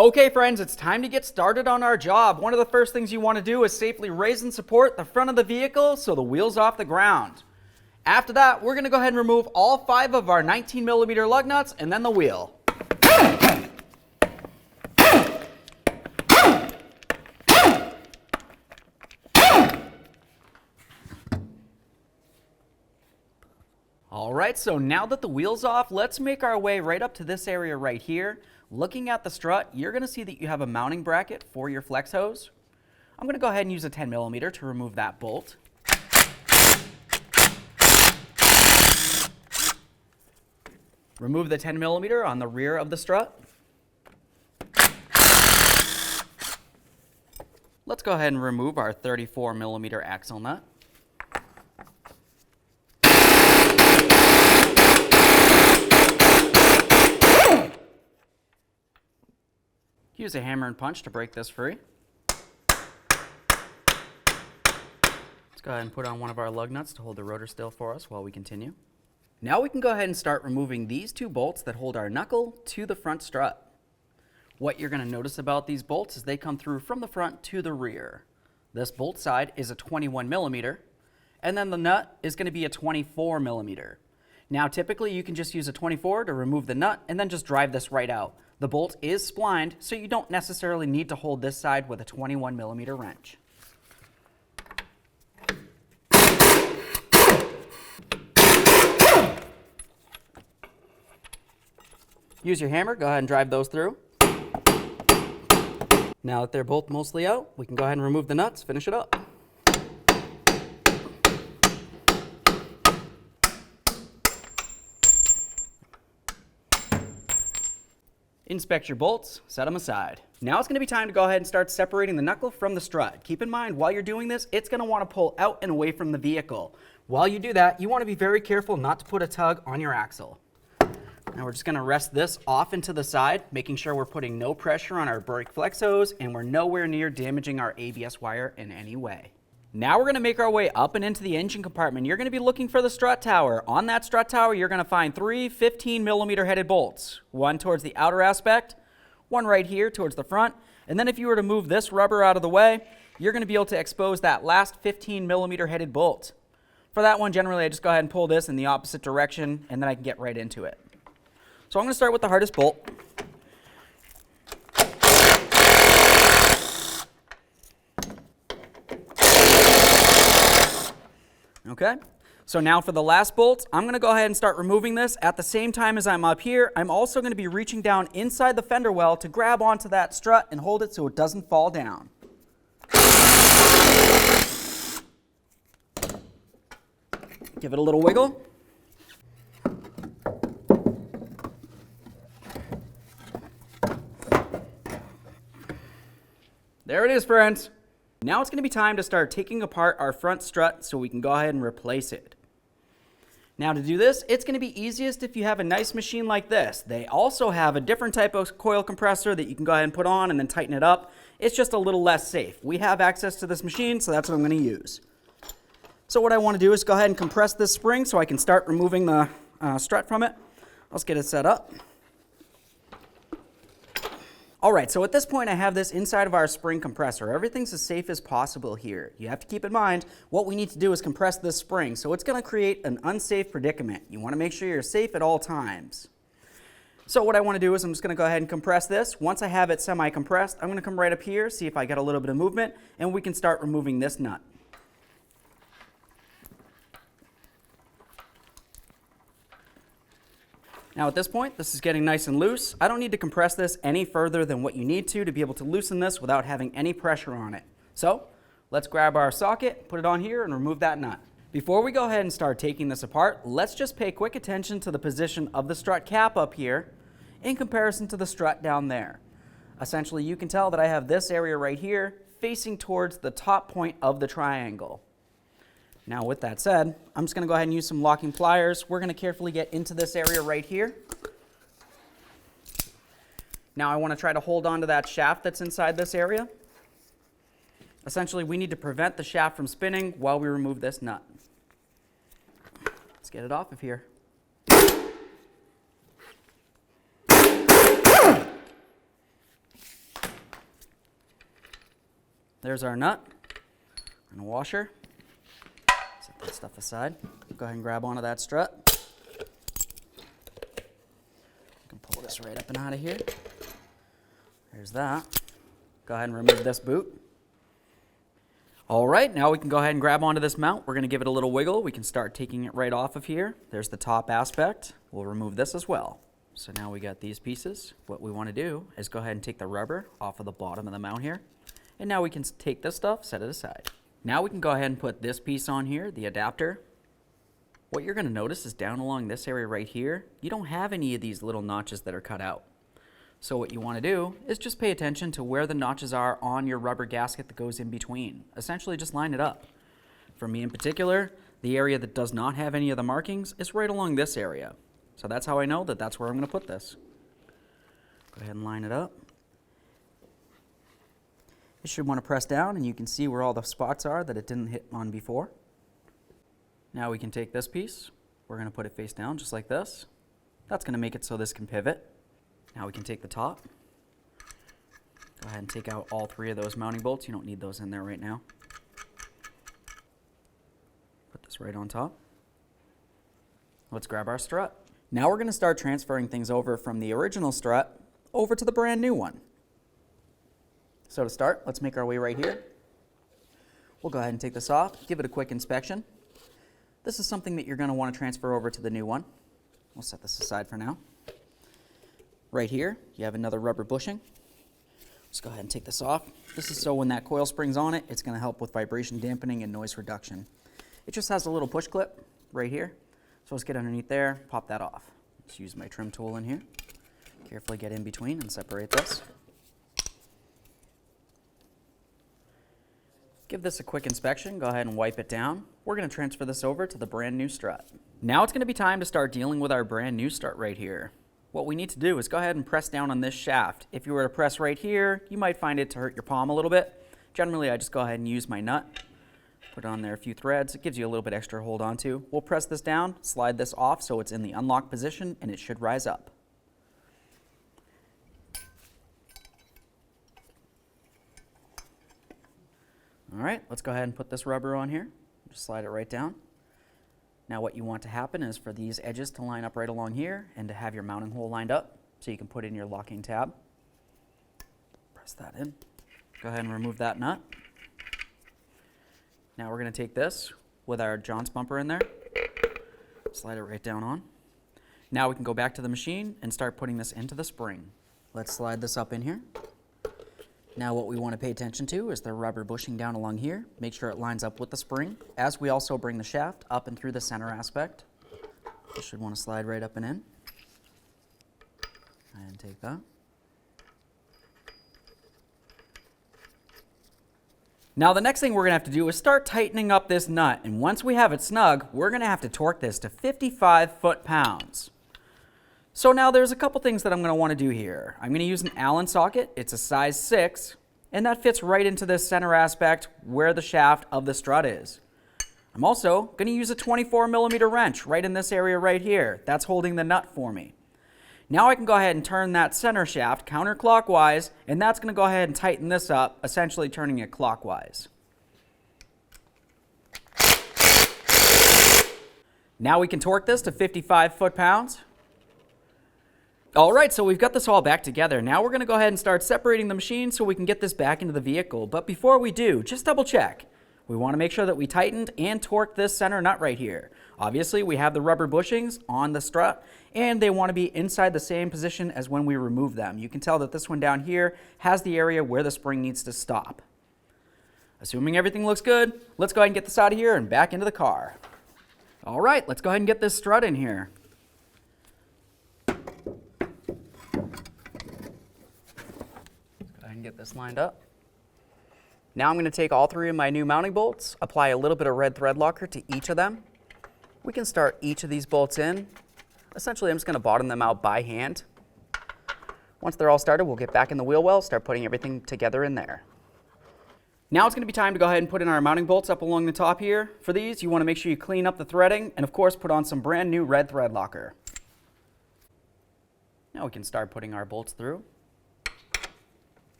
Okay friends, it's time to get started on our job. One of the first things you want to do is safely raise and support the front of the vehicle so the wheel's off the ground. After that, we're going to go ahead and remove all 5 of our 19mm lug nuts and then the wheel. Alright, so now that the wheel's off, let's make our way right up to this area right here. Looking at the strut, you're going to see that you have a mounting bracket for your flex hose. I'm going to go ahead and use a 10mm to remove that bolt. Remove the 10mm on the rear of the strut. Let's go ahead and remove our 34mm axle nut. Use a hammer and punch to break this free. Let's go ahead and put on one of our lug nuts to hold the rotor still for us while we continue. Now we can go ahead and start removing these 2 bolts that hold our knuckle to the front strut. What you're going to notice about these bolts is they come through from the front to the rear. This bolt side is a 21mm, and then the nut is going to be a 24mm. Now typically you can just use a 24 to remove the nut and then just drive this right out. The bolt is splined, so you don't necessarily need to hold this side with a 21mm wrench. Use your hammer, go ahead and drive those through. Now that they're both mostly out, we can go ahead and remove the nuts, finish it up. Inspect your bolts, set them aside. Now it's going to be time to go ahead and start separating the knuckle from the strut. Keep in mind, while you're doing this, it's going to want to pull out and away from the vehicle. While you do that, you want to be very careful not to put a tug on your axle. Now we're just going to rest this off into the side, making sure we're putting no pressure on our brake flex hose and we're nowhere near damaging our ABS wire in any way. Now we're going to make our way up and into the engine compartment. You're going to be looking for the strut tower. On that strut tower, you're going to find 3 15mm headed bolts. One towards the outer aspect, one right here towards the front. And then if you were to move this rubber out of the way, you're going to be able to expose that last 15mm headed bolt. For that one, generally I just go ahead and pull this in the opposite direction and then I can get right into it. So I'm going to start with the hardest bolt. Okay, so now for the last bolt, I'm going to go ahead and start removing this. At the same time as I'm up here, I'm also going to be reaching down inside the fender well to grab onto that strut and hold it so it doesn't fall down. Give it a little wiggle. There it is, friends. Now it's going to be time to start taking apart our front strut so we can go ahead and replace it. Now to do this, it's going to be easiest if you have a nice machine like this. They also have a different type of coil compressor that you can go ahead and put on and then tighten it up. It's just a little less safe. We have access to this machine, so that's what I'm going to use. So what I want to do is go ahead and compress this spring so I can start removing the strut from it. Let's get it set up. Alright, so at this point I have this inside of our spring compressor. Everything's as safe as possible here. You have to keep in mind what we need to do is compress this spring, so it's going to create an unsafe predicament. You want to make sure you're safe at all times. So what I want to do is I'm just going to go ahead and compress this. Once I have it semi-compressed, I'm going to come right up here, see if I get a little bit of movement, and we can start removing this nut. Now at this point, this is getting nice and loose. I don't need to compress this any further than what you need to be able to loosen this without having any pressure on it. So let's grab our socket, put it on here, and remove that nut. Before we go ahead and start taking this apart, let's just pay quick attention to the position of the strut cap up here in comparison to the strut down there. Essentially, you can tell that I have this area right here facing towards the top point of the triangle. Now with that said, I'm just going to go ahead and use some locking pliers. We're going to carefully get into this area right here. Now I want to try to hold on to that shaft that's inside this area. Essentially, we need to prevent the shaft from spinning while we remove this nut. Let's get it off of here. There's our nut and a washer. Set that stuff aside. Go ahead and grab onto that strut. You can pull this right up and out of here. There's that. Go ahead and remove this boot. All right, now we can go ahead and grab onto this mount. We're going to give it a little wiggle. We can start taking it right off of here. There's the top aspect. We'll remove this as well. So now we got these pieces. What we want to do is go ahead and take the rubber off of the bottom of the mount here. And now we can take this stuff, set it aside. Now we can go ahead and put this piece on here, the adapter. What you're going to notice is down along this area right here, you don't have any of these little notches that are cut out. So what you want to do is just pay attention to where the notches are on your rubber gasket that goes in between. Essentially just line it up. For me in particular, the area that does not have any of the markings is right along this area. So that's how I know that that's where I'm going to put this. Go ahead and line it up. You should want to press down and you can see where all the spots are that it didn't hit on before. Now we can take this piece. We're going to put it face down just like this. That's going to make it so this can pivot. Now we can take the top. Go ahead and take out all 3 of those mounting bolts. You don't need those in there right now. Put this right on top. Let's grab our strut. Now we're going to start transferring things over from the original strut over to the brand new one. So to start, let's make our way right here. We'll go ahead and take this off, give it a quick inspection. This is something that you're going to want to transfer over to the new one. We'll set this aside for now. Right here, you have another rubber bushing. Let's go ahead and take this off. This is so when that coil spring's on it, it's going to help with vibration dampening and noise reduction. It just has a little push clip right here. So let's get underneath there, pop that off. Just use my trim tool in here. Carefully get in between and separate this. Give this a quick inspection. Go ahead and wipe it down. We're going to transfer this over to the brand new strut. Now it's going to be time to start dealing with our brand new strut right here. What we need to do is go ahead and press down on this shaft. If you were to press right here, you might find it to hurt your palm a little bit. Generally, I just go ahead and use my nut. Put on there a few threads. It gives you a little bit extra to hold on to. We'll press this down, slide this off so it's in the unlock position, and it should rise up. All right, let's go ahead and put this rubber on here. Just slide it right down. Now what you want to happen is for these edges to line up right along here and to have your mounting hole lined up so you can put in your locking tab. Press that in. Go ahead and remove that nut. Now we're going to take this with our John's bumper in there. Slide it right down on. Now we can go back to the machine and start putting this into the spring. Let's slide this up in here. Now what we want to pay attention to is the rubber bushing down along here. Make sure it lines up with the spring as we also bring the shaft up and through the center aspect. You should want to slide right up and in. And take that. Now the next thing we're going to have to do is start tightening up this nut. And once we have it snug, we're going to have to torque this to 55 foot-pounds. So now there's a couple things that I'm going to want to do here. I'm going to use an Allen socket. It's a size 6, and that fits right into this center aspect where the shaft of the strut is. I'm also going to use a 24mm wrench right in this area right here. That's holding the nut for me. Now I can go ahead and turn that center shaft counterclockwise, and that's going to go ahead and tighten this up, essentially turning it clockwise. Now we can torque this to 55 foot-pounds. All right, so we've got this all back together. Now we're going to go ahead and start separating the machine so we can get this back into the vehicle. But before we do, just double check. We want to make sure that we tightened and torqued this center nut right here. Obviously, we have the rubber bushings on the strut, and they want to be inside the same position as when we remove them. You can tell that this one down here has the area where the spring needs to stop. Assuming everything looks good, let's go ahead and get this out of here and back into the car. All right, let's go ahead and get this strut in here. Get this lined up. Now I'm going to take all 3 of my new mounting bolts, apply a little bit of red thread locker to each of them. We can start each of these bolts in. Essentially, I'm just going to bottom them out by hand. Once they're all started, we'll get back in the wheel well, start putting everything together in there. Now it's going to be time to go ahead and put in our mounting bolts up along the top here. For these, you want to make sure you clean up the threading and, of course, put on some brand new red thread locker. Now we can start putting our bolts through.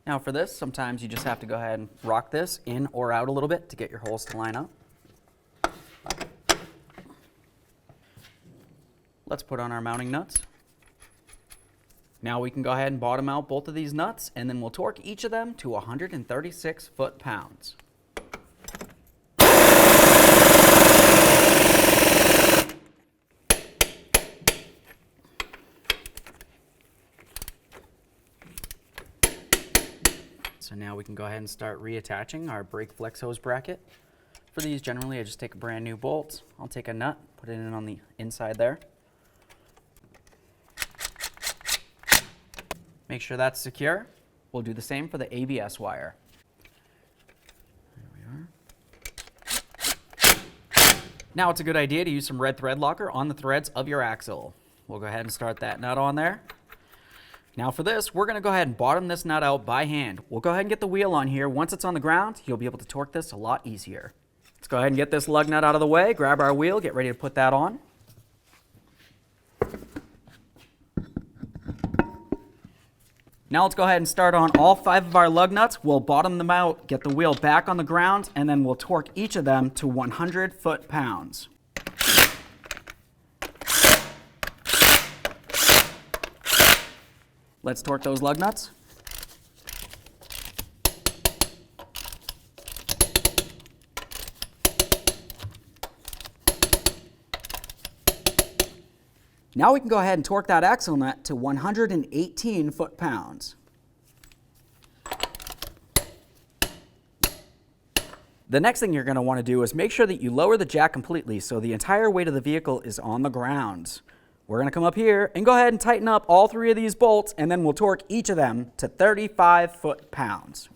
Now for this, sometimes you just have to go ahead and rock this in or out a little bit to get your holes to line up. Let's put on our mounting nuts. Now we can go ahead and bottom out both of these nuts, and then we'll torque each of them to 136 foot-pounds. So now we can go ahead and start reattaching our brake flex hose bracket. For these, generally I just take a brand new bolt. I'll take a nut, put it in on the inside there. Make sure that's secure. We'll do the same for the ABS wire. There we are. Now it's a good idea to use some red thread locker on the threads of your axle. We'll go ahead and start that nut on there. Now for this, we're going to go ahead and bottom this nut out by hand. We'll go ahead and get the wheel on here. Once it's on the ground, you'll be able to torque this a lot easier. Let's go ahead and get this lug nut out of the way, grab our wheel, get ready to put that on. Now let's go ahead and start on all 5 of our lug nuts. We'll bottom them out, get the wheel back on the ground, and then we'll torque each of them to 100 foot-pounds. Let's torque those lug nuts. Now we can go ahead and torque that axle nut to 118 foot-pounds. The next thing you're going to want to do is make sure that you lower the jack completely so the entire weight of the vehicle is on the ground. We're going to come up here and go ahead and tighten up all 3 of these bolts, and then we'll torque each of them to 35 foot-pounds.